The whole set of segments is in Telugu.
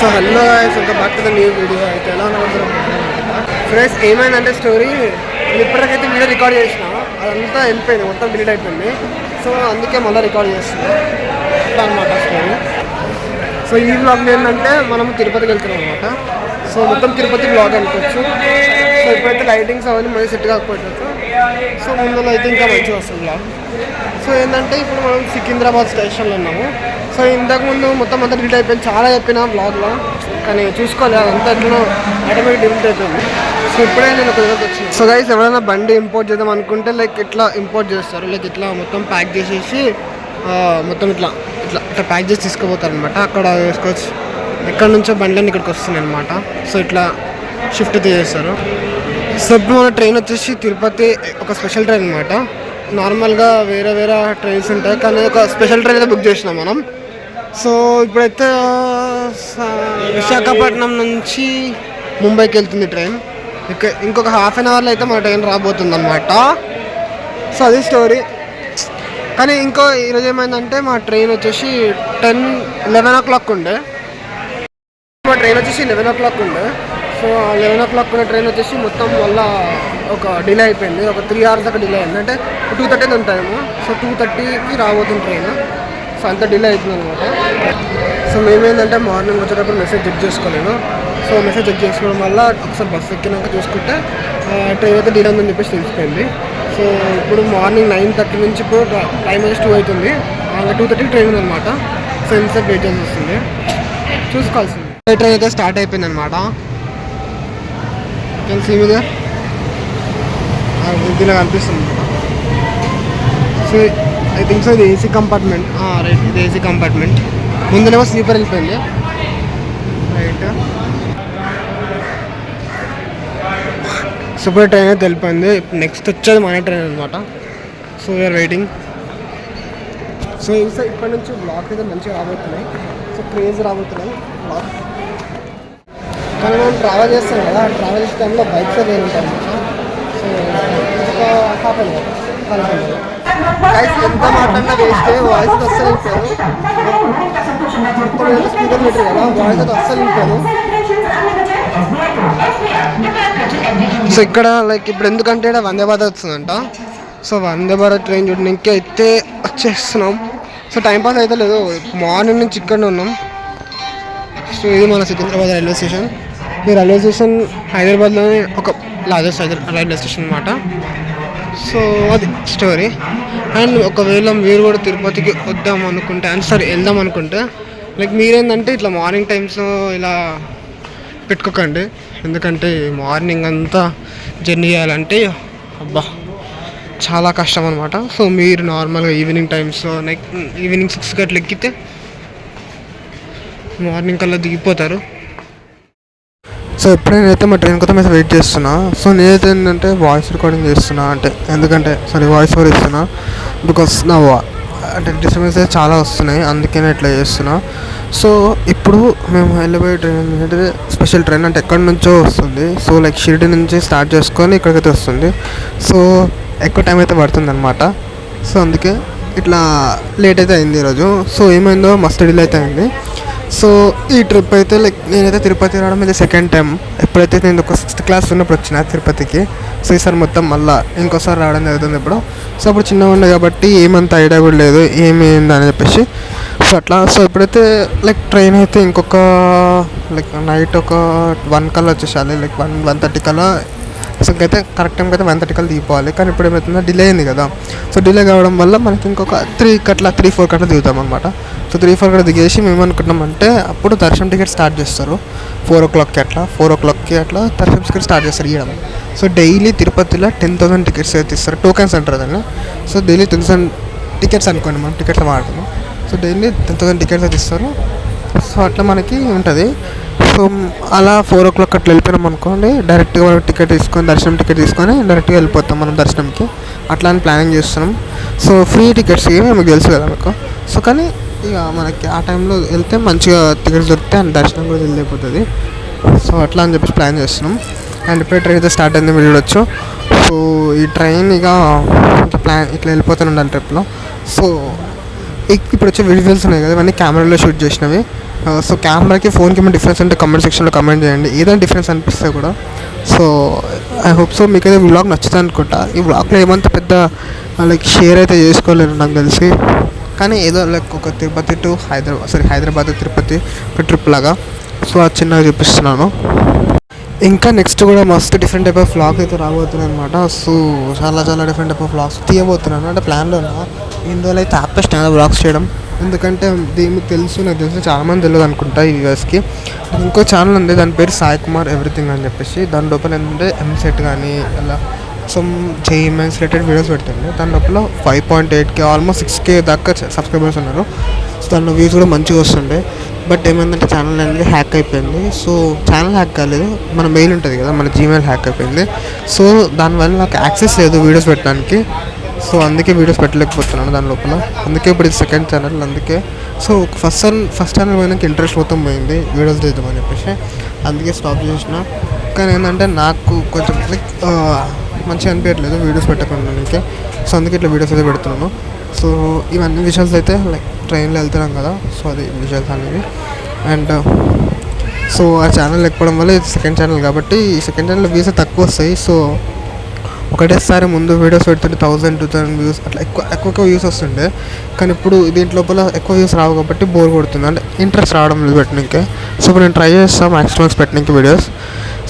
So hello guys, welcome back to the new video. అయితే ఎలా ఉన్నారు ఫ్రెండ్స్? ఏమైందంటే స్టోరీ ఇప్పటికైతే వీడియో రికార్డ్ చేసిన, అదంతా వెళ్ళిపోయింది, మొత్తం డిలీట్ అయిపోయింది. సో అందుకే మళ్ళీ రికార్డ్ చేస్తున్నాం అనమాట స్టోరీ. సో ఈ బ్లాగ్ ఏంటంటే మనం తిరుపతికి వెళ్తున్నాం అనమాట. సో మొత్తం తిరుపతి బ్లాగ్ అనుకోవచ్చు. సో ఇప్పుడైతే లైటింగ్స్ అవన్నీ మళ్ళీ సెట్ కాకపోవచ్చు. సో ముందులో అయితే ఇంకా మంచిగా వస్తుంది బ్లాగ్. సో ఏంటంటే ఇప్పుడు మనం సికింద్రాబాద్ స్టేషన్లో ఉన్నాము. సో ఇంతకుముందు మొత్తం అంతా డిలీట్ అయిపోయింది, చాలా చెప్పిన బ్లాగ్లో, కానీ చూసుకోవాలి అదంతా ఎట్లా ఆటోమేటిక్ డిలీట్ అయిపోయింది. సో ఇప్పుడే నేను ఒక దగ్గరకు వచ్చిన. సో గైస్, ఎవరైనా బండి ఇంపోర్ట్ చేద్దాం అనుకుంటే లైక్ ఇట్లా ఇంపోర్ట్ చేస్తారు, లైక్ ఇట్లా మొత్తం ప్యాక్ చేసేసి మొత్తం ఇట్లా ఇట్లా ఇట్లా ప్యాక్ చేసి తీసుకుపోతారు అనమాట. అక్కడ వేసుకోవచ్చు, ఎక్కడి నుంచో బండ్లన్నీ ఇక్కడికి వస్తున్నాయి అనమాట. సో ఇట్లా షిఫ్ట్ చేస్తారు. సో ఇప్పుడు మన ట్రైన్ వచ్చేసి తిరుపతి ఒక స్పెషల్ ట్రైన్ అనమాట. నార్మల్గా వేరే వేరే ట్రైన్స్ ఉంటాయి, కానీ ఒక స్పెషల్ ట్రైన్ అయితే బుక్ చేసినాం మనం. సో ఇప్పుడైతే విశాఖపట్నం నుంచి ముంబైకి వెళ్తుంది ట్రైన్. ఇంకొక హాఫ్ అన్ అవర్లో అయితే మన ట్రైన్ రాబోతుంది అనమాట. సో అది స్టోరీ. కానీ ఈరోజు ఏమైందంటే మా ట్రైన్ వచ్చేసి 11 o'clock ఉండే. మా ట్రైన్ వచ్చేసి 11 o'clock ఉండే. సో 11 o'clock ఉన్న ట్రైన్ వచ్చేసి మొత్తం వల్ల ఒక డిలే అయిపోయింది, ఒక 3 hours దాకా డిలే అయింది. అంటే 2:30 ఉంటాయేమో. సో 2:30కి రాబోతుంది ట్రైన్. సో అంత డిలే అవుతుంది అనమాట. సో మేమేంటంటే మార్నింగ్ వచ్చేటప్పుడు మెసేజ్ చెక్ చేసుకోలేను. సో మెసేజ్ చెక్ చేసుకోవడం వల్ల ఒకసారి బస్సు ఎక్కినాక చూసుకుంటే ట్రైన్ అయితే డిలే ఉందని చెప్పేసి తెలిసిపోయింది. సో ఇప్పుడు మార్నింగ్ 9:30 నుంచి ఇప్పుడు టైం వచ్చి 2 అవుతుంది. 2:30కి ట్రైన్ ఉందన్నమాట. సో ఎంతసేపు వెయిట్ చేసి వస్తుంది, చూసుకోవాల్సింది. ట్రైన్ అయితే స్టార్ట్ అయిపోయింది అనమాట. సీ మీద ఇలా కనిపిస్తుంది. సో ఐ థింక్ సో ఇది ఏసీ కంపార్ట్మెంట్. రైట్, ఇది ఏసీ కంపార్ట్మెంట్. ముందునేమో స్లీపర్ వెళ్ళిపోయింది. రైట్, సూపర్ ట్రైన్ అయితే వెళ్ళిపోయింది. నెక్స్ట్ వచ్చేది మన ట్రైన్ అనమాట. So we are waiting. సో ఇప్పటి నుంచి బ్లాక్ అయితే మంచిగా రాబోతున్నాయి. సో క్రేజ్ రాబోతున్నాయి బ్లాక్. కానీ మనం ట్రావెల్ చేస్తాం కదా, ట్రావెల్ చేసే టైంలో బైక్స్ అదే ఉంటాయి అనమాట. సో ఒక హాఫ్ అన్ అవర్ గైస్, ఎంత మాట్లాడినా వేస్తే వాయిస్ అస్సలు వింటారు. స్పీకర్ పెట్టారు కదా, వాయిస్ అయితే అస్సలు వింటారు. సో ఇక్కడ లైక్ ఇప్పుడు ఎందుకంటే ఇక్కడ వందే భారత్ వస్తుందంట. సో వందే భారత్ ట్రైన్ చూడడానికి అయితే వచ్చేస్తున్నాం. సో టైంపాస్ అయితే లేదు, మార్నింగ్ నుంచి ఇక్కడనే ఉన్నాం. సో ఇది మన సికింద్రాబాద్ రైల్వే స్టేషన్. ఈ రైల్వే స్టేషన్ హైదరాబాద్లోనే ఒక లార్జెస్ట్ రైల్వే స్టేషన్ అనమాట. సో అది స్టోరీ. అండ్ ఒకవేళ మీరు కూడా తిరుపతికి వద్దాం అనుకుంటే వెళ్దాం అనుకుంటే లైక్ మీరేంటంటే ఇట్లా మార్నింగ్ టైమ్స్లో ఇలా పెట్టుకోకండి. ఎందుకంటే మార్నింగ్ అంతా జర్నీ చేయాలంటే అబ్బా చాలా కష్టం అనమాట. సో మీరు నార్మల్గా ఈవినింగ్ టైమ్స్లో లైక్ ఈవినింగ్ 6 గంటలు ఎక్కితే మార్నింగ్ కల్లా దిగిపోతారు. సో ఎప్పుడైనా మా ట్రైన్ కోసం అయితే వెయిట్ చేస్తున్నా. సో నేనైతే ఏంటంటే వాయిస్ రికార్డింగ్ చేస్తున్నా, ఎందుకంటే వాయిస్ ఓవర్ ఇస్తున్నా. బికాస్ నా డిస్టర్బెన్స్ అయితే చాలా వస్తున్నాయి, అందుకనే ఇట్లా చేస్తున్నా. సో ఇప్పుడు మేము వెళ్ళిపోయే ట్రైన్ ఏంటంటే స్పెషల్ ట్రైన్, అంటే ఎక్కడి నుంచో వస్తుంది. సో లైక్ షిరిడి నుంచి స్టార్ట్ చేసుకొని ఇక్కడికైతే వస్తుంది. సో ఎక్కువ టైం అయితే పడుతుంది అనమాట. సో అందుకే ఇట్లా లేట్ అయితే అయింది ఈరోజు. సో ఏమైందో మస్తు డిలే అయితే అయింది. సో ఈ ట్రిప్ అయితే లైక్ నేనైతే తిరుపతి రావడం ఇది సెకండ్ టైం. ఎప్పుడైతే నేను ఒక 6th class ఉన్నప్పుడు వచ్చిన తిరుపతికి. సో ఈసారి మొత్తం మళ్ళీ ఇంకోసారి రావడం జరుగుతుంది ఇప్పుడు. సో అప్పుడు చిన్నగా ఉండే కాబట్టి ఏమంత ఐడియా కూడా లేదు ఏమైందని చెప్పేసి. సో అట్లా. సో ఇప్పుడైతే లైక్ ట్రైన్ అయితే ఇంకొక లైక్ నైట్ ఒక 1 కల్లా వచ్చేసాలి, లైక్ 1:30 కల్లా. సో ఇంకైతే కరెక్ట్ టైంకి అయితే 1:30 కల్లా దిగిపోవాలి. కానీ ఇప్పుడు ఏమవుతుందో డిలే అయింది కదా. సో డిలే కావడం వల్ల మనకి ఇంకొక 3-4 గంటలు దిగుతాం అనమాట. సో 3-4 గంటలు దిగేసి మేము అనుకుంటామంటే అప్పుడు దర్శనం టికెట్ స్టార్ట్ చేస్తారు 4 o'clockకి అట్లా. 4 o'clockకి అట్లా దర్శనం టికెట్ స్టార్ట్ చేస్తారు ఇవ్వడం. సో డైలీ తిరుపతిలో 10,000 టికెట్స్ అయితే ఇస్తారు, టోకెన్స్ అంటారు దాన్ని. సో డైలీ 10,000 టికెట్స్ అనుకోండి, మనం టికెట్లు వాడుతున్నాం. సో డైలీ 10,000 టికెట్స్ అయితే ఇస్తారు. సో అట్లా మనకి ఉంటుంది. సో అలా 4 o'clock అట్లా వెళ్ళిపోయినాం అనుకోండి, డైరెక్ట్గా మనం టికెట్ తీసుకొని దర్శనం టికెట్ తీసుకొని డైరెక్ట్గా వెళ్ళిపోతాం మనం దర్శనంకి. అట్లా అని ప్లానింగ్ చేస్తున్నాం. సో ఫ్రీ టికెట్స్ మీకు తెలుసు కదా మీకు. సో కానీ ఇక మనకి ఆ టైంలో వెళ్తే మంచిగా టికెట్స్ దొరికితే అండ్ దర్శనం కూడా వెళ్ళిపోతుంది. సో అట్లా అని చెప్పేసి ప్లాన్ చేస్తున్నాం. అండ్ ఇప్పుడే ట్రైన్ అయితే స్టార్ట్ అయింది, మీరు చూడొచ్చు. సో ఈ ట్రైన్ ఇక ఇట్లా వెళ్ళిపోతూనే ఉండాలి ట్రిప్లో. సో ఇప్పుడు వచ్చే విజువల్స్ ఉన్నాయి కదా, ఇవన్నీ కెమెరాలో షూట్ చేసినవి. సో కెమెరాకి ఫోన్కి ఏమైనా డిఫరెన్స్ అంటే కమెంట్ సెక్షన్లో కమెంట్ చేయండి, ఏదైనా డిఫరెన్స్ అనిపిస్తే కూడా. సో ఐ హోప్ సో మీకు అయితే వ్లాగ్ నచ్చుతుంది అనుకుంటా. ఈ వ్లాగ్లో ఏమంత పెద్ద లైక్ షేర్ అయితే చేసుకోలేరు నాకు తెలిసి, కానీ ఏదో లైక్ ఒక తిరుపతి టు హైదరాబాద్ తిరుపతి ఒక ట్రిప్ లాగా. సో అది చిన్నగా చూపిస్తున్నాను. ఇంకా నెక్స్ట్ కూడా మస్తు డిఫరెంట్ టైప్ ఆఫ్ వ్లాగ్ అయితే రాబోతున్నాయి అనమాట. సో చాలా డిఫరెంట్ టైప్ ఆఫ్ వ్లాగ్స్ తీయబోతున్నాను అంటే ప్లాన్లో ఉన్నా. ఇందులో అయితే ఆపేస్ట్ వ్లాగ్స్ చేయడం, ఎందుకంటే దీనికి నాకు తెలిసి చాలామంది తెలియదు అనుకుంటా ఈ వ్యూవర్స్కి. ఇంకో ఛానల్ ఉంది, దాని పేరు సాయి కుమార్ ఎవ్రీథింగ్ అని చెప్పేసి. దాని లోపల ఏంటంటే ఎంసెట్ కానీ అలా some JEE mains related videos పెట్టండి. దాని లోపల 5.8K ఆల్మోస్ట్ 6K దాకా సబ్స్క్రైబర్స్ ఉన్నారు. సో దానిలో వ్యూస్ కూడా మంచిగా వస్తుండే. బట్ ఏమైందంటే ఛానల్ అనేది హ్యాక్ అయిపోయింది. సో ఛానల్ హ్యాక్ కాలేదు, మన మెయిల్ ఉంటుంది కదా, మన జీమెయిల్ హ్యాక్ అయిపోయింది. సో దానివల్ల నాకు యాక్సెస్ లేదు వీడియోస్ పెట్టడానికి. సో అందుకే వీడియోస్ పెట్టలేకపోతున్నాను దాని లోపల. అందుకే ఇప్పుడు ఇది సెకండ్ ఛానల్. అందుకే సో ఫస్ట్ ఛానల్ పోయినాక ఇంట్రెస్ట్ మొత్తం పోయింది వీడియోస్ చేద్దామని చెప్పేసి, అందుకే స్టాప్ చేసిన. కానీ ఏంటంటే నాకు కొంచెం మంచిగా అనిపించట్లేదు వీడియోస్ పెట్టకుండా. సో అందుకే ఇట్లా వీడియోస్ అయితే పెడుతున్నాను. సో ఇవన్నీ విషయాలు అయితే లైక్ ట్రైన్లో వెళ్తున్నాం కదా, సో అది విషయాలు అనేవి. అండ్ సో ఆ ఛానల్ లేకపోవడం వల్ల ఇది సెకండ్ ఛానల్ కాబట్టి ఈ సెకండ్ ఛానల్ వ్యూస్ తక్కువ వస్తాయి. సో ఒకటేసారి ముందు వీడియోస్ పెడుతుంటే 1000-2000 వ్యూస్ అట్లా ఎక్కువ వ్యూస్ వస్తుండే. కానీ ఇప్పుడు దీంట్ లోపల ఎక్కువ వ్యూస్ రావు కాబట్టి బోర్ కొడుతుంది, అంటే ఇంట్రెస్ట్ రావడం లేదు పెట్టడానికి. సో ఇప్పుడు నేను ట్రై చేస్తాను మ్యాక్సిమమ్స్ పెట్టడానికి వీడియోస్.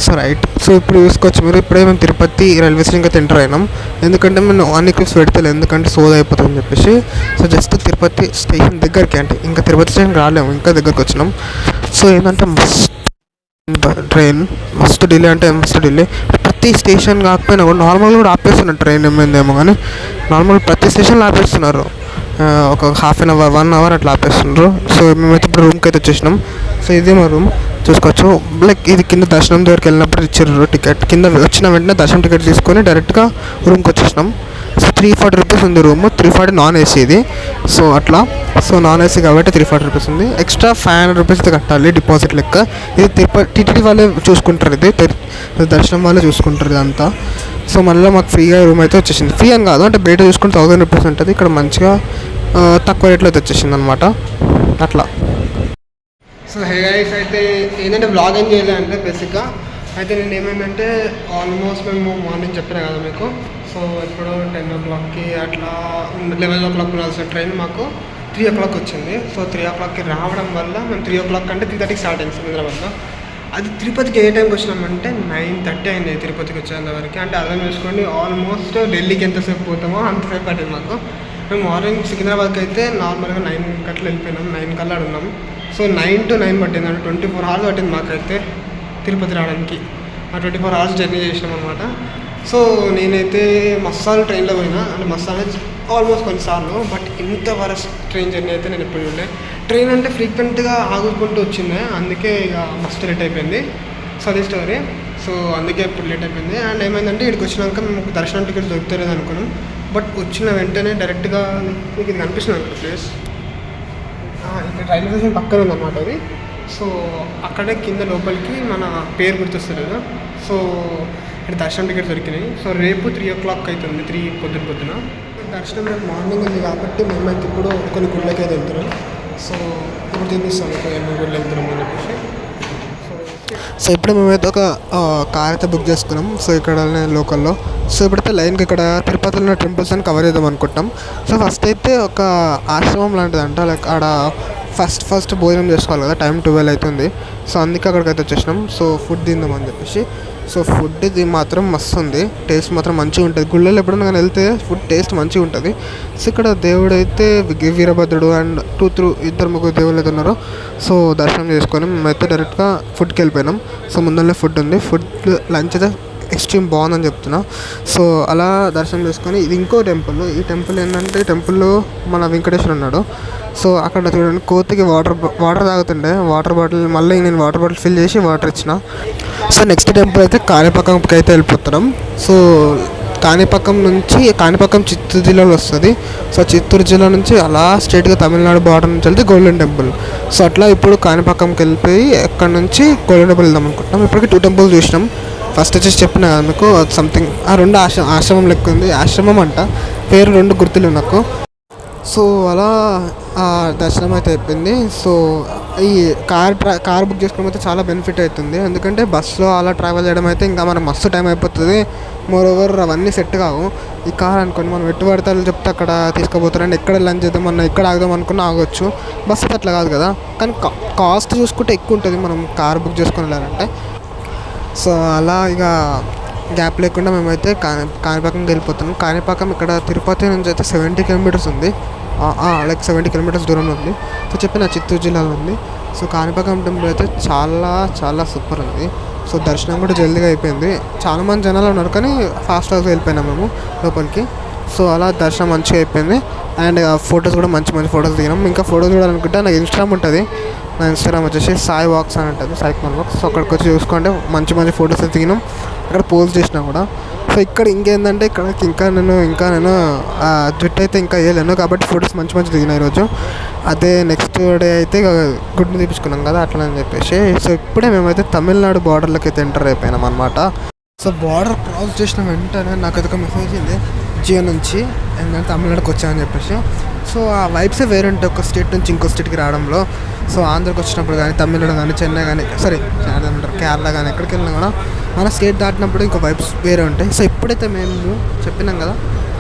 సో రైట్, సో ఇప్పుడు చూసుకోవచ్చు మీరు, ఇప్పుడే మేము తిరుపతి రైల్వే స్టేషన్కి అయితే ఎంటర్ అయినాం. ఎందుకంటే మేము అన్ని క్లిప్స్ పెడతలేదు, ఎందుకంటే సోది అయిపోతుందని చెప్పేసి. సో జస్ట్ తిరుపతి స్టేషన్ దగ్గరికి, అంటే ఇంకా తిరుపతి స్టేషన్ రాలేము, ఇంకా దగ్గరికి వచ్చినాం. సో ఏంటంటే ట్రైన్ మస్తు డిలే, అంటే మస్తు డిలే. ప్రతి స్టేషన్ కాకపోయినా కూడా నార్మల్గా కూడా ఆపేస్తున్నారు ట్రైన్, ఏమైందేమో కానీ నార్మల్ ప్రతి స్టేషన్లో ఆపేస్తున్నారు. ఒక హాఫ్ అన్ అవర్ 1 అవర్ అట్లా ఆపేస్తున్నారు. సో మేమైతే ఇప్పుడు రూమ్కి అయితే వచ్చేసినాం. సో ఇదే మా రూమ్ చూసుకోవచ్చు. లైక్ ఇది కింద దర్శనం దగ్గరికి వెళ్ళినప్పుడు ఇచ్చారు టికెట్, కింద వచ్చిన వెంటనే దర్శనం టికెట్ తీసుకొని డైరెక్ట్గా రూమ్కి వచ్చేసినాం. సో 340 రూపీస్ ఉంది రూమ్, 340 నాన్ ఏసీ ఇది. సో అట్లా, సో నాన్ ఏసీ కాబట్టి 340 రూపీస్ ఉంది. ఎక్స్ట్రా 500 రూపీస్ కట్టాలి డిపాజిట్ లెక్క. ఇది టీటీడీ వాళ్ళే చూసుకుంటారు, ఇది దర్శనం వాళ్ళే చూసుకుంటారు ఇదంతా. సో మళ్ళీ మాకు ఫ్రీగా రూమ్ అయితే వచ్చేసింది. ఫ్రీ అని కాదు, అంటే బయట చూసుకుంటే 1000 రూపీస్ ఉంటుంది, ఇక్కడ మంచిగా తక్కువ రేట్లో అయితే వచ్చేసింది అనమాట అట్లా. సో హే గైస్, అయితే ఏంటంటే వ్లాగ్ ఏం చేయలే అంటే బేసిక్గా అయితే నేను ఏమైందంటే ఆల్మోస్ట్ మేము మార్నింగ్ చెప్పినా కదా మీకు. సో ఇప్పుడు 10 o'clockకి అట్లా 11 o'clock ఉండాల్సిన ట్రైన్ మాకు 3 o'clock వచ్చింది. సో 3 o'clockకి రావడం వల్ల మేము 3 o'clock అంటే 3:30కి స్టార్ట్ అయింది సికింద్రాబాద్లో. అది తిరుపతికి ఏ టైంకి వచ్చినామంటే 9:30 అయింది తిరుపతికి వచ్చేంతవరకు. అంటే అర్థం చేసుకోండి, ఆల్మోస్ట్ ఢిల్లీకి ఎంతసేపు పోతామో అంతసేపు పట్టింది మాకు. మేము మార్నింగ్ సికింద్రాబాద్కి అయితే నార్మల్గా 9 గంటలు వెళ్ళిపోయినాం, 9 కల్లా ఉన్నాం. సో 9 to 9 పట్టింది, అంటే 24 hours పట్టింది మాకైతే తిరుపతి రావడానికి. ఆ 24 hours జర్నీ చేసినాం అనమాట. సో నేనైతే మస్సాలు ట్రైన్లో పోయినా, అంటే మస్సాలు ఆల్మోస్ట్ కొన్నిసార్లు, బట్ ఇంత వరస్ట్ ట్రైన్ జర్నీ అయితే నేను ఎప్పుడు చూడలే. ట్రైన్ అంటే ఫ్రీక్వెంట్గా ఆగుకుంటూ వచ్చింది, అందుకే ఇక మస్తు లేట్ అయిపోయింది. సో అదే స్టోరీ. సో అందుకే ఇప్పుడు లేట్ అయిపోయింది. అండ్ ఏమైందంటే ఇక్కడికి వచ్చినాక మేము దర్శనం టికెట్స్ దొరుకుతారేది అనుకున్నాం. బట్ వచ్చిన వెంటనే డైరెక్ట్గా మీకు ఇది కనిపిస్తుంది అనుకో ప్లేస్, ఇక్కడ రైల్వే స్టేషన్ పక్కన ఉందన్నమాట అది. సో అక్కడే కింద లోపలికి మన పేరు గుర్తొస్తుంది కదా. సో ఇక్కడ దర్శనం టికెట్ దొరికినాయి. సో రేపు 3 o'clock అవుతుంది, 3 పొద్దున. దర్శనం రేపు మార్నింగ్ ఉంది కాబట్టి మేమైతే ఇప్పుడు కొన్ని గుళ్ళకి అయితే వెళ్తున్నాం. సో ఇప్పుడు చూపిస్తాను ఏమేమి గుళ్ళు వెళ్తున్నాం అని చెప్పేసి. సో ఇప్పుడు మేమైతే ఒక కార్ అయితే బుక్ చేసుకున్నాం. సో ఇక్కడ లోకల్లో. సో ఇప్పుడైతే లైన్కి ఇక్కడ తిరుపతిలో ఉన్న టెంపుల్స్ అని కవర్ చేద్దాం అనుకుంటాం. సో ఫస్ట్ అయితే ఒక ఆశ్రమం లాంటిదంట, లైక్ ఆడ ఫస్ట్ భోజనం చేసుకోవాలి కదా, టైం 12 అవుతుంది. సో అందుకే అక్కడికైతే వచ్చేసినాం. సో ఫుడ్ తిందామని చెప్పేసి. సో ఫుడ్ ఇది మాత్రం మస్తు ఉంది, టేస్ట్ మాత్రం మంచిగా ఉంటుంది. గుళ్ళలో ఎప్పుడైనా కానీ వెళ్తే ఫుడ్ టేస్ట్ మంచిగా ఉంటుంది. సో ఇక్కడ దేవుడు అయితే వీరభద్రుడు అండ్ 2-3 దేవుళ్ళు అయితే ఉన్నారు. సో దర్శనం చేసుకొని మేమైతే డైరెక్ట్గా ఫుడ్కి వెళ్ళిపోయినాం. సో ముందరనే ఫుడ్ ఉంది, ఫుడ్ లంచ్ అయితే ఎక్స్ట్రీమ్ బాగుందని చెప్తున్నా. సో అలా దర్శనం చేసుకొని ఇది ఇంకో టెంపుల్. ఈ టెంపుల్ ఏంటంటే ఈ టెంపుల్లో మన వెంకటేశ్వరుడు ఉన్నాడు. సో అక్కడ చూడండి కోతికి వాటర్ తాగుతుండే, వాటర్ బాటిల్ మళ్ళీ నేను వాటర్ బాటిల్ ఫిల్ చేసి వాటర్ ఇచ్చిన. సో నెక్స్ట్ టెంపుల్ అయితే కాణిపాకంకి అయితే వెళ్ళిపోతున్నాం. సో కాణిపాకం చిత్తూరు జిల్లాలో వస్తుంది. సో చిత్తూరు జిల్లా నుంచి అలా స్ట్రైట్గా తమిళనాడు బార్డర్ నుంచి వెళ్తే గోల్డెన్ టెంపుల్. సో అట్లా ఇప్పుడు కాణిపాకంకి వెళ్ళిపోయి అక్కడ నుంచి గోల్డెన్ టెంపుల్ వెళ్దాం అనుకుంటున్నాం. ఇప్పటికీ 2 temples చూసినాం. ఫస్ట్ వచ్చేసి చెప్పిన కదా మీకు సంథింగ్ ఆ 2 ఆశ్రమం లెక్క ఉంది, ఆశ్రమం అంట పేరు 2 గుర్తులేవు నాకు. సో అలా దర్శనం అయితే అయిపోయింది. సో ఈ కార్ బుక్ చేసుకోవడం అయితే చాలా బెనిఫిట్ అవుతుంది. ఎందుకంటే బస్సులో అలా ట్రావెల్ చేయడం అయితే ఇంకా మనకు మస్తు టైం అయిపోతుంది. మోర్ ఓవర్ అవన్నీ సెట్ కావు. ఈ కార్ అనుకోండి, మనం ఎటు పడితే చెప్తే అక్కడ తీసుకుపోతారండి. ఎక్కడ లంచ్ చేద్దాం అన్న, ఎక్కడ ఆగుదాం అనుకున్నా ఆగొచ్చు. బస్సు అట్లా కాదు కదా. కానీ కాస్ట్ చూసుకుంటే ఎక్కువ ఉంటుంది మనం కార్ బుక్ చేసుకొని వెళ్ళాలంటే. సో అలా ఇక గ్యాప్ లేకుండా మేమైతే కాణిపాకంకి వెళ్ళిపోతున్నాం. కాణిపాకం ఇక్కడ తిరుపతి నుంచి అయితే 70 కిలోమీటర్స్ ఉంది. లైక్ 70 కిలోమీటర్స్ దూరంలో ఉంది. సో చెప్పిన చిత్తూరు జిల్లాలో ఉంది. సో కాణిపాకం టెంపుల్ అయితే చాలా చాలా సూపర్ ఉంది. సో దర్శనం కూడా జల్దీగా అయిపోయింది. చాలామంది జనాలు ఉన్నారు కానీ ఫాస్ట్గా వెళ్ళిపోయినాం మేము లోపలికి. సో అలా దర్శనం మంచిగా అయిపోయింది. అండ్ ఫొటోస్ కూడా మంచి మంచి ఫొటోస్ దిగినాం. ఇంకా ఫోటోస్ చూడాలనుకుంటే నాకు ఇన్స్టాగ్రామ్ ఉంటుంది. నా ఇన్స్టాగ్రామ్ వచ్చేసి సాయి వాక్స్ అని ఉంటుంది, సాయి కుమార్ వాక్స్. సో అక్కడికి వచ్చి చూసుకుంటే మంచి మంచి ఫొటోస్ దిగినాం. అక్కడ పోస్ట్ చేసినా కూడా. సో ఇక్కడ ఇంకేందంటే ఇంకా నేను జుట్టు అయితే ఇంకా వేయలేను కాబట్టి ఫొటోస్ మంచి మంచి దిగినాయి ఈరోజు. అదే నెక్స్ట్ డే అయితే గుడ్ని తీపించుకున్నాం కదా అట్లా అని చెప్పేసి. సో ఇప్పుడే మేమైతే తమిళనాడు బార్డర్లోకి అయితే ఎంటర్ అయిపోయినాం అనమాట. సో బార్డర్ క్రాస్ చేసిన వెంటనే నాకు ఒక మెసేజ్ ఉంది జియో నుంచి, ఏంటంటే తమిళనాడుకి వచ్చామని చెప్పేసి. సో ఆ వైబ్సే వేరే ఉంటాయి ఒక స్టేట్ నుంచి ఇంకో స్టేట్కి రావడంలో. సో ఆంధ్రాకి వచ్చినప్పుడు కానీ, తమిళనాడు కానీ, చెన్నై కానీ, కేరళ కానీ ఎక్కడికి వెళ్ళినా కూడా మన స్టేట్ దాటినప్పుడు ఇంకో వైబ్స్ వేరే ఉంటాయి. సో ఎప్పుడైతే మేము చెప్పినాం కదా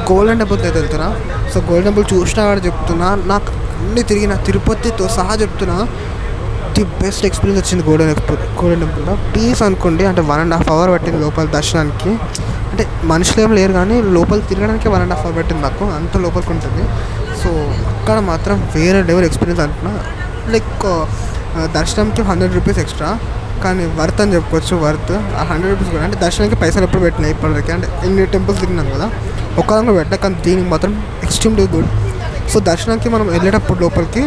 గోల్డెన్ టెంపుల్కి అయితే వెళ్తున్నా. సో గోల్డెన్ టెంపుల్ చూసినా వాడు చెప్తున్నా, నాకు అన్ని తిరిగిన తిరుపతితో సహా చెప్తున్నా ది బెస్ట్ ఎక్స్పీరియన్స్ వచ్చింది గోల్డెన్ టెంపుల్లో. పీస్ అనుకోండి, అంటే 1.5 hours పట్టింది లోపల దర్శనానికి. అంటే మనుషులు ఏం లేరు కానీ లోపల తిరగడానికి 1.5 hours పట్టింది నాకు, అంత లోపలికి ఉంటుంది. సో అక్కడ మాత్రం వేరే లెవెల్ ఎక్స్పీరియన్స్ అంటున్నా. లైక్ దర్శనంకి 100 రూపీస్ ఎక్స్ట్రా, కానీ వర్త్ అని చెప్పుకోవచ్చు. వర్త్ ఆ 100 రూపీస్ కూడా, అంటే దర్శనానికి పైసలు ఎప్పుడు పెట్టినాయి ఇప్పటివరకు, అంటే ఎన్ని టెంపుల్స్ తిరిగినాం కదా ఒక్కదాంగా పెట్టా, కానీ దీనికి మాత్రం ఎక్స్ట్రీమ్లీ గుడ్. సో దర్శనానికి మనం వెళ్ళేటప్పుడు లోపలికి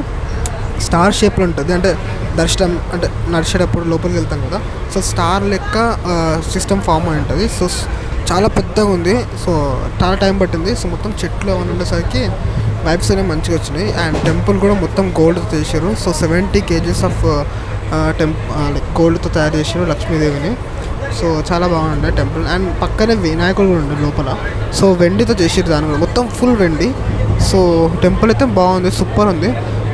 స్టార్ షేప్లో ఉంటుంది. అంటే దర్శనం అంటే నడిచేటప్పుడు లోపలికి వెళ్తాం కదా, సో స్టార్ లెక్క సిస్టమ్ ఫామ్ అయి ఉంటుంది. సో చాలా పెద్దగా ఉంది. సో చాలా టైం పట్టింది. సో మొత్తం చెట్లు అవన్నీ ఉండేసరికి వైబ్స్ అనేవి మంచిగా వచ్చినాయి. అండ్ టెంపుల్ కూడా మొత్తం గోల్డ్తో చేశారు. సో 70 kgs ఆఫ్ లైక్ గోల్డ్తో తయారు చేశారు లక్ష్మీదేవిని. సో చాలా బాగుండే టెంపుల్. అండ్ పక్కనే వినాయకుడు కూడా ఉండే లోపల. సో వెండితో చేసారు దాని కూడా, మొత్తం ఫుల్ వెండి. సో టెంపుల్ అయితే బాగుంది, సూపర్ ఉంది.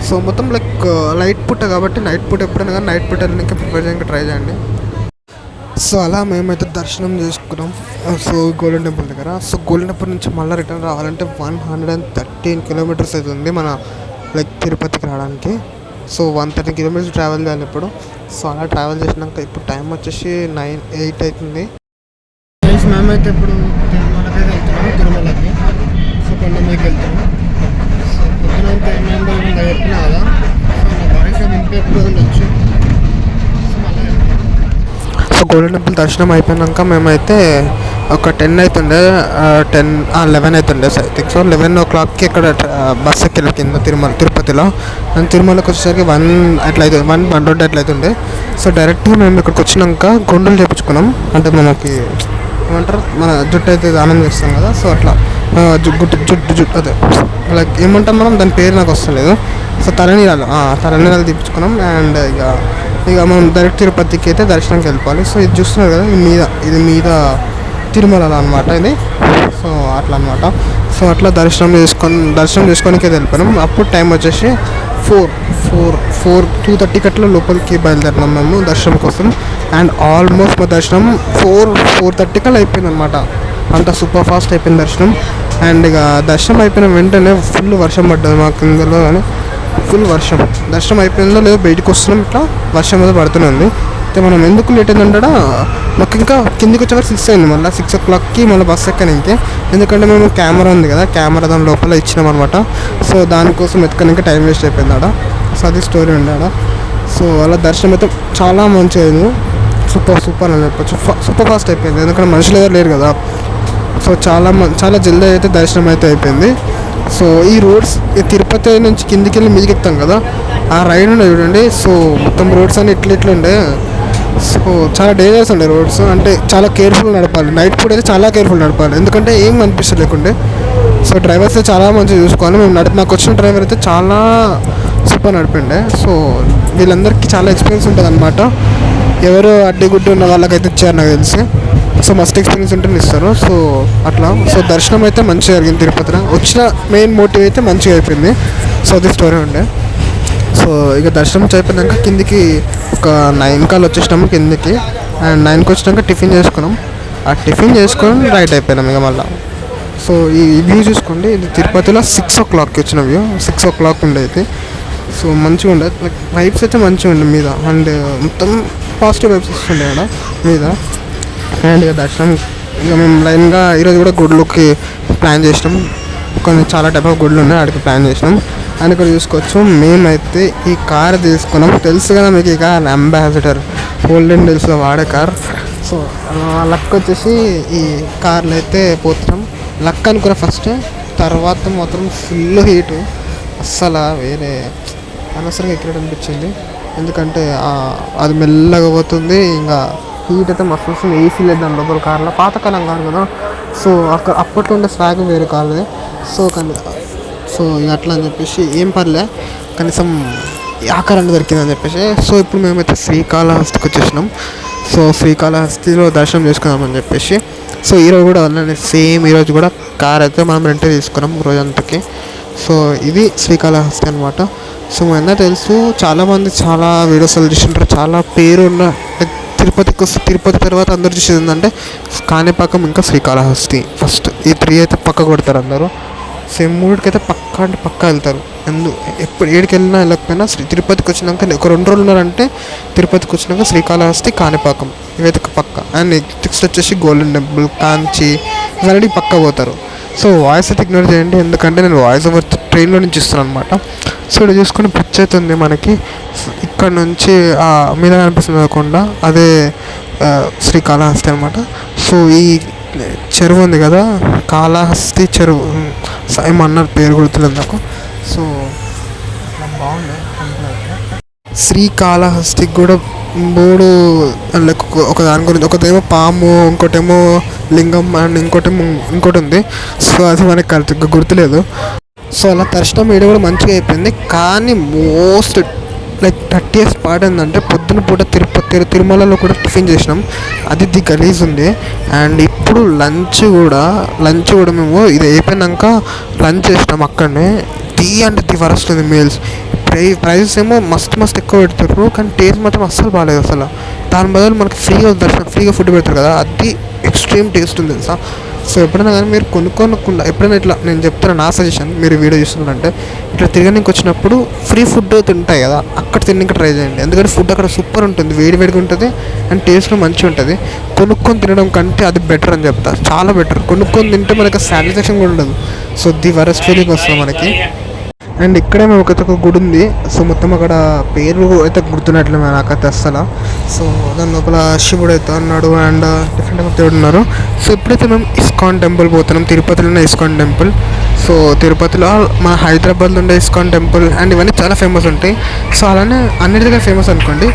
సో మొత్తం లైక్ లైట్ పుట్ట కాబట్టి నైట్ పూట ఎప్పుడైనా కానీ నైట్ పూట ఇంకా ప్రిఫర్ చేయడానికి ట్రై చేయండి. సో అలా మేమైతే దర్శనం చేసుకున్నాం. సో గోల్డెన్ టెంపుల్ దగ్గర. సో గోల్డెన్ టెంపుల్ నుంచి మళ్ళీ రిటర్న్ రావాలంటే 113 కిలోమీటర్స్ అవుతుంది మన లైక్ తిరుపతికి రావడానికి. సో 130 కిలోమీటర్స్ ట్రావెల్ చేయాలి ఇప్పుడు. సో అలా ట్రావెల్ చేసినాక ఇప్పుడు టైం వచ్చేసి 8 అవుతుంది. మేమైతే ఇప్పుడు తిరుమలకి వెళ్తున్నాం. తిరుమలకి సో కొండమీదకి వెళ్తున్నాం. సో పొద్దునంతా ఏమైందో చెప్పినా కదా, సో నా వాయిస్ ఏమి ఇంపాక్ట్ ఉండొచ్చు. సో గోల్డెన్ టెంపుల్ దర్శనం అయిపోయాక మేమైతే ఒక 10 అవుతుండే, 11 అవుతుండే ఐ థింక్. సో 11 o'clockకి ఇక్కడ బస్ ఎక్కి కింద తిరుపతిలో. అండ్ తిరుమలకి వచ్చేసరికి 1 అట్లా అవుతుంది, 1:20 అట్లా అవుతుండే. సో డైరెక్ట్గా మేము ఇక్కడికి వచ్చినాక గుండులు చేయించుకున్నాం. అంటే మనకి ఏమంటారు, మన జుట్టు అయితే ఆనందం చేస్తాం కదా. సో అట్లా జుట్టు అదే లైక్ ఏమంటాం మనం, దాని పేరు నాకు వస్తలేదు. సో తలనీరాలు తీపించుకున్నాం. అండ్ ఇక మనం డైరెక్ట్ తిరుపతికి అయితే దర్శనంకి వెళ్ళిపోవాలి. సో ఇది చూస్తున్నారు కదా, ఇది మీద తిరుమల అనమాట ఇది. సో అట్లా అనమాట. సో అట్లా దర్శనం చేసుకోనికి వెళ్ళిపోయినాం. అప్పుడు టైం వచ్చేసి 2:30 అట్లా లోపలికి బయలుదేరినాం మేము దర్శనం కోసం. అండ్ ఆల్మోస్ట్ మా దర్శనం 4:30 కల్లా అయిపోయింది అనమాట. అంత సూపర్ ఫాస్ట్ అయిపోయింది దర్శనం. అండ్ ఇక దర్శనం అయిపోయిన వెంటనే ఫుల్ వర్షం పడ్డది మాకు కిందలో, కానీ ఫుల్ వర్షం. దర్శనం అయిపోయిందో లేదో బయటకు వస్తున్నాం, ఇట్లా వర్షం మీద పడుతూనే ఉంది. అయితే మనం ఎందుకు లేట్ అయిందంటే మాకు ఇంకా కిందికి వచ్చేవారు 6 అయింది. మళ్ళీ 6 o'clockకి మళ్ళీ బస్ ఎక్కడానికి. ఎందుకంటే మేము కెమెరా ఉంది కదా, కెమెరా దాని లోపల ఇచ్చినాం అనమాట. సో దానికోసం ఎక్కడానికి టైం వేస్ట్ అయిపోయింది ఆడ. సో అది స్టోరీ ఉండే ఆడ. సో అలా దర్శనం అయితే చాలా మంచిగా అయింది. సూపర్ అని చెప్పచ్చు. సూపర్ ఫాస్ట్ అయిపోయింది, ఎందుకంటే మనుషులు ఎవరు లేరు కదా. సో చాలా జల్దీ అయితే దర్శనం అయితే అయిపోయింది. సో ఈ రోడ్స్ తిరుపతి నుంచి కిందికి వెళ్ళి మీదికి ఎక్కుతాం కదా, ఆ రైడ్ ఉండే చూడండి. సో మొత్తం రోడ్స్ అన్నీ ఇట్లుండే. సో చాలా డేంజరస్ ఉండే రోడ్స్, అంటే చాలా కేర్ఫుల్ నడపాలి. నైట్ పూట అయితే చాలా కేర్ఫుల్ నడపాలి, ఎందుకంటే ఏం అనిపిస్తలేకుండే. సో డ్రైవర్స్ అయితే చాలా మంచిగా చూసుకోవాలి. నాకు వచ్చిన డ్రైవర్ అయితే చాలా సూపర్ నడిపిండే. సో వీళ్ళందరికీ చాలా ఎక్స్పీరియన్స్ ఉంటుంది అనమాట. ఎవరు అడ్డిగుడ్డి ఉన్న వాళ్ళకైతే ఇచ్చారు నాకు తెలిసి. సో మస్ట్ ఎక్స్పీరియన్స్ ఉంటేనే ఇస్తారు. సో అట్లా సో దర్శనం అయితే మంచిగా జరిగింది తిరుపతిలో. వచ్చిన మెయిన్ మోటివ్ అయితే మంచిగా అయిపోయింది. సో అది స్టోరీ ఉండే. సో ఇక దర్శనం అయిపోయినాక కిందికి ఒక 9 కాల్ వచ్చేసినాము కిందికి. అండ్ 9కి వచ్చినాక టిఫిన్ చేసుకున్నాం. ఆ టిఫిన్ చేసుకొని రైట్ అయిపోయినాం ఇక మళ్ళీ. సో ఈ వ్యూ చూసుకోండి, ఇది తిరుపతిలో 6 o'clockకి వచ్చిన వ్యూ. 6 o'clock ఉండేది. సో మంచిగా ఉండేది, లైక్ వైబ్స్ అయితే మంచిగా ఉండే మీద. అండ్ మొత్తం పాజిటివ్ వైబ్స్ వస్తుండే అక్కడ మీద. అండ్ ఇక దర్శనం ఇక మేము లైన్గా ఈరోజు కూడా గుడ్లకి ప్లాన్ చేసినాం. కొన్ని చాలా టైప్ ఆఫ్ గుడ్లు ఉన్నాయి, అక్కడికి ప్లాన్ చేసినాం. అని ఇక్కడ చూసుకోవచ్చు. మేమైతే ఈ కార్ తీసుకున్నాం. తెలుసు కదా మీకు, ఈ కార్ అంబాసిడర్ గోల్డెన్ డేస్లో వాడే కార్. సో లక్ వచ్చేసి ఈ కార్లో అయితే పోతున్నాం. లక్ అనుకున్న ఫస్ట్, తర్వాత మాత్రం ఫుల్ హీటు. అస్సలు వేరే అనవసరంగా ఎక్కినట్టు అనిపించింది. ఎందుకంటే అది మెల్లగా పోతుంది, ఇంకా హీట్ అయితే మస్తు వస్తుంది. ఏసీ లేదు దాని లోపల కార్లో. పాతకాలం కాదు కదా, సో అప్పట్లో ఉండే స్వాగ్ వేరే కార్లే. సో ఇక అట్లా అని చెప్పేసి ఏం పర్లే, కనీసం ఆకారాన్ని దొరికిందని చెప్పేసి. సో ఇప్పుడు మేమైతే శ్రీకాళహస్తికి వచ్చేసినాం. సో శ్రీకాళహస్తిలో దర్శనం చేసుకుందామని చెప్పేసి. సో ఈరోజు కూడా అలానే సేమ్, ఈరోజు కూడా కార్ అయితే మనం రెంట్ తీసుకున్నాం రోజంతకి. సో ఇది శ్రీకాళహస్తి అనమాట. సో మన తెలుసు చాలామంది చాలా వీడియోస్ చూసింటారు, చాలా పేరున్న తిరుపతి తర్వాత అందరు చూసేది ఏంటంటే కాణిపాకం ఇంకా శ్రీకాళహస్తి. ఫస్ట్ ఈ 3 అయితే పక్క కొడతారు అందరూ. సేమ్ 3కి అయితే పక్కా అంటే పక్కా వెళ్తారు. ఎప్పుడు ఏడికి వెళ్ళినా వెళ్ళకపోయినా తిరుపతికి వచ్చినాక ఒక 2 రోజులు ఉన్నారంటే తిరుపతికి వచ్చినాక శ్రీకాళహస్తి, కాణిపాకం ఇవైతే పక్క. అండ్ నెక్స్ట్ వచ్చేసి గోల్డెన్ టెంపుల్, కాంచి ఇవన్నీ పక్క పోతారు. సో వాయిస్ అయితే ఇగ్నోర్ చేయండి, ఎందుకంటే నేను వాయిస్ ఓవర్ ట్రైన్లో నుంచి ఇస్తున్నాను అనమాట. సో ఇక్కడ చూసుకుని పిచ్ అవుతుంది మనకి. ఇక్కడ నుంచి మీద కనిపిస్తుంది కాకుండా అదే శ్రీకాళహస్తి అనమాట. సో ఈ చెరువు ఉంది కదా, కాళహస్తి చెరువు ఏమన్నారు పేరు గుర్తులేదు నాకు. సో బాగుంది. శ్రీకాళహస్తికి కూడా 3 లైక్ ఒక దాని గురించి, ఒకటేమో పాము, ఇంకోటేమో లింగం, అండ్ ఇంకోటి ఉంది. సో అది మనకి కరెక్ట్గా గుర్తులేదు. సో అలా దర్శనం వీడియో కూడా మంచిగా అయిపోయింది. కానీ మోస్ట్ లైక్ 30th స్పాట్ ఏంటంటే పొద్దున పూట తిరుమలలో కూడా టిఫిన్ చేసినాం. అది గలీజ్ ఉంది. అండ్ ఇప్పుడు లంచ్ కూడా మేము ఇది అయిపోయినాక లంచ్ చేసినాం అక్కడనే. అంటే వరస్ట్ ఉంది మీల్స్. ప్రైజెస్ ఏమో మస్తు ఎక్కువ పెడతారు, కానీ టేస్ట్ మాత్రం అస్సలు బాగాలేదు అసలు. దాని బదులు మనకి ఫ్రీగా ఫుడ్ పెడతారు కదా, అది ఎక్స్ట్రీమ్ టేస్ట్ ఉంది తెలుసా. సో ఎప్పుడైనా కానీ మీరు కొనుక్కోనకుండా ఎప్పుడైనా ఇట్లా నేను చెప్తున్నా, నా సజెషన్, మీరు వీడియో చూస్తున్నారంటే ఇట్లా తిరగడానికి వచ్చినప్పుడు ఫ్రీ ఫుడ్ తింటాయి కదా, అక్కడ తినడానికి ట్రై చేయండి. ఎందుకంటే ఫుడ్ అక్కడ సూపర్ ఉంటుంది, వేడిగా ఉంటుంది, అండ్ టేస్ట్ మంచిగా ఉంటుంది. కొనుక్కొని తినడం కంటే అది బెటర్ అని చెప్తా, చాలా బెటర్. కొనుక్కొని తింటే మనకి సాటిస్ఫాక్షన్ కూడా ఉండదు. సో ది వరస్ట్ ఫీలింగ్ వస్తుంది మనకి. అండ్ ఇక్కడే మేము ఒక గుడి ఉంది. సో మొత్తం అక్కడ పేరు అయితే గుర్తున్నట్లే నాకైతే అస్సలు. సో దాని లోపల శివుడు అయితే ఉన్నాడు, అండ్ డిఫరెంట్ దేవుడు ఉన్నారు. సో ఇప్పుడైతే మేము ఇస్కాన్ టెంపుల్ పోతున్నాం. తిరుపతిలోనే ఇస్కాన్ టెంపుల్. సో తిరుపతిలో మన హైదరాబాద్లో ఉండే ఇస్కాన్ టెంపుల్ అండ్ ఇవన్నీ చాలా ఫేమస్ ఉంటాయి. సో అలానే అన్నిటి దగ్గర ఫేమస్ అనుకోండి,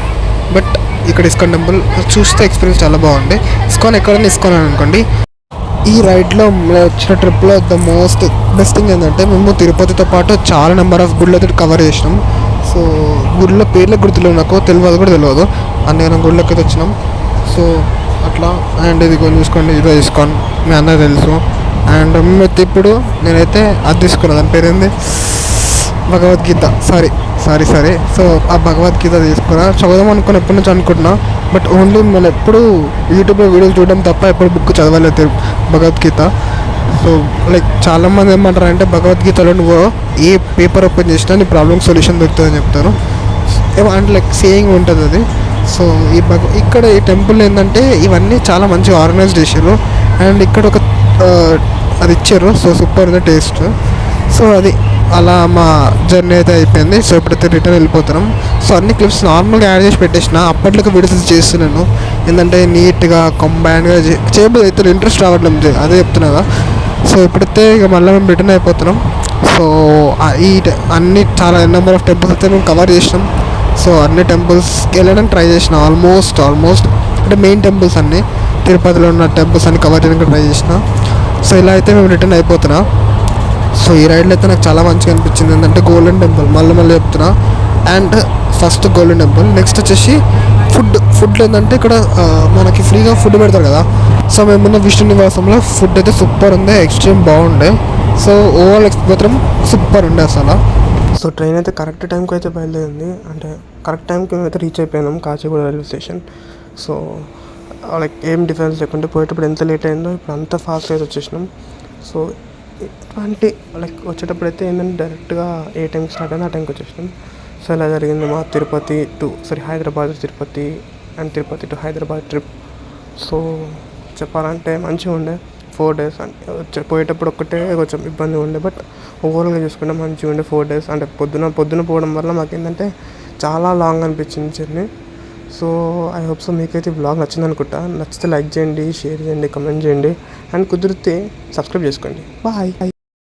బట్ ఇక్కడ ఇస్కాన్ టెంపుల్ చూస్తే ఎక్స్పీరియన్స్ చాలా బాగుంది. ఇస్కాన్ ఎక్కడైనా ఇస్కాన్ అని అనుకోండి. ఈ రైడ్లో వచ్చిన ట్రిప్లో ద మోస్ట్ బెస్ట్ థింగ్ ఏంటంటే మేము తిరుపతితో పాటు చాలా నెంబర్ ఆఫ్ గుళ్ళు అయితే కవర్ చేసినాం. సో గుళ్ళ పేర్ల గుర్తులు నాకు తెలియదు కూడా తెలియదు, అందుకని గుళ్ళకి అయితే వచ్చినాం. సో అట్లా. అండ్ ఇది కొంచెం చూసుకోండి, ఇదో ఇస్కాన్ మీ అందరూ తెలుసు. అండ్ మేమైతే ఇప్పుడు నేనైతే అది తీసుకున్నాను, దాని పేరేంది, భగవద్గీత. సారీ. సో ఆ భగవద్గీత తీసుకున్నా, చదవదాం అనుకుని ఎప్పటి నుంచి అనుకుంటున్నా, బట్ ఓన్లీ మనం ఎప్పుడు యూట్యూబ్లో వీడియోలు చూడడం తప్ప ఎప్పుడు బుక్ చదవలేదు భగవద్గీత. సో లైక్ చాలామంది ఏమంటారు అంటే భగవద్గీతలో నువ్వు ఏ పేపర్ ఓపెన్ చేసినా నీ ప్రాబ్లమ్ సొల్యూషన్ దొరుకుతుందని చెప్తారు. ఏమో అంటే లైక్ సేయింగ్ ఉంటుంది అది. సో ఇక్కడ ఈ టెంపుల్ ఏంటంటే ఇవన్నీ చాలా మంచిగా ఆర్గనైజ్ చేశారు. అండ్ ఇక్కడ ఒక అది ఇచ్చారు. సో సూపర్ ఉంది టేస్ట్. సో అది అలా మా జర్నీ అయితే అయిపోయింది. సో ఇప్పుడైతే రిటర్న్ వెళ్ళిపోతున్నాం. సో అన్ని క్లిప్స్ నార్మల్గా యాడ్ చేసి పెట్టేసిన, అప్పట్లోకి వీడియోస్ చేస్తున్నాను. ఏంటంటే నీట్గా కంబైన్డ్గా చేయబోదు అయితే ఇంట్రెస్ట్ రావట్లేదు, అదే చెప్తున్నా. సో ఇప్పుడైతే ఇక మళ్ళీ మేము రిటర్న్ అయిపోతున్నాం. సో ఈ అన్ని చాలా నెంబర్ ఆఫ్ టెంపుల్స్ అయితే మేము కవర్ చేసినాం. సో అన్ని టెంపుల్స్కి వెళ్ళడానికి ట్రై చేసిన, ఆల్మోస్ట్ అంటే మెయిన్ టెంపుల్స్ అన్నీ, తిరుపతిలో ఉన్న టెంపుల్స్ అన్ని కవర్ చేయడానికి ట్రై చేసిన. సో ఇలా అయితే మేము రిటర్న్ అయిపోతున్నాం. సో ఈ రైడ్లో అయితే నాకు చాలా మంచిగా అనిపించింది. ఏంటంటే గోల్డెన్ టెంపుల్ మళ్ళీ చెప్తున్నా. And first golden temple, next వచ్చేసి ఫుడ్ ఏంటంటే ఇక్కడ మనకి ఫ్రీగా ఫుడ్ పెడతారు కదా. సో మేమున్న విష్ణు నివాసంలో ఫుడ్ అయితే సూపర్ ఉంది, ఎక్స్ట్రీమ్ బాగుండే. సో ఓవరాల్ మాత్రం సూపర్ ఉండే అసలు. సో ట్రైన్ అయితే కరెక్ట్ టైంకి అయితే బయలుదేరింది, అంటే కరెక్ట్ టైంకి మేమైతే రీచ్ అయిపోయినాం Kacheguda railway station. So like ఏం డిఫరెన్స్ లేకుంటే పోయేటప్పుడు ఎంత లేట్ అయిందో ఇప్పుడు అంత ఫాస్ట్ అయితే వచ్చేసినాం. సో ఎటువంటి లైక్ వచ్చేటప్పుడు అయితే ఏంటంటే డైరెక్ట్గా ఏ టైంకి స్టార్ట్ అయిందో ఆ టైంకి వచ్చేసినాం. సో ఇలా జరిగింది మా Hyderabad Tirupati and Tirupati to Hyderabad trip. So చెప్పాలంటే మంచిగా ఉండే 4 days. అంటే పోయేటప్పుడు ఒక్కటే కొంచెం ఇబ్బంది ఉండే, బట్ ఓవరాల్గా చూసుకుంటే మంచిగా ఉండే 4 days. అంటే పొద్దున పోవడం వల్ల మాకు ఏంటంటే చాలా లాంగ్ అనిపించింది journey. So I hope so మీకైతే బ్లాగ్ నచ్చింది అనుకుంటా. నచ్చితే లైక్ చేయండి, షేర్ చేయండి, కమెంట్ చేయండి అండ్ కుదిరితే సబ్స్క్రైబ్ చేసుకోండి. బాయ్.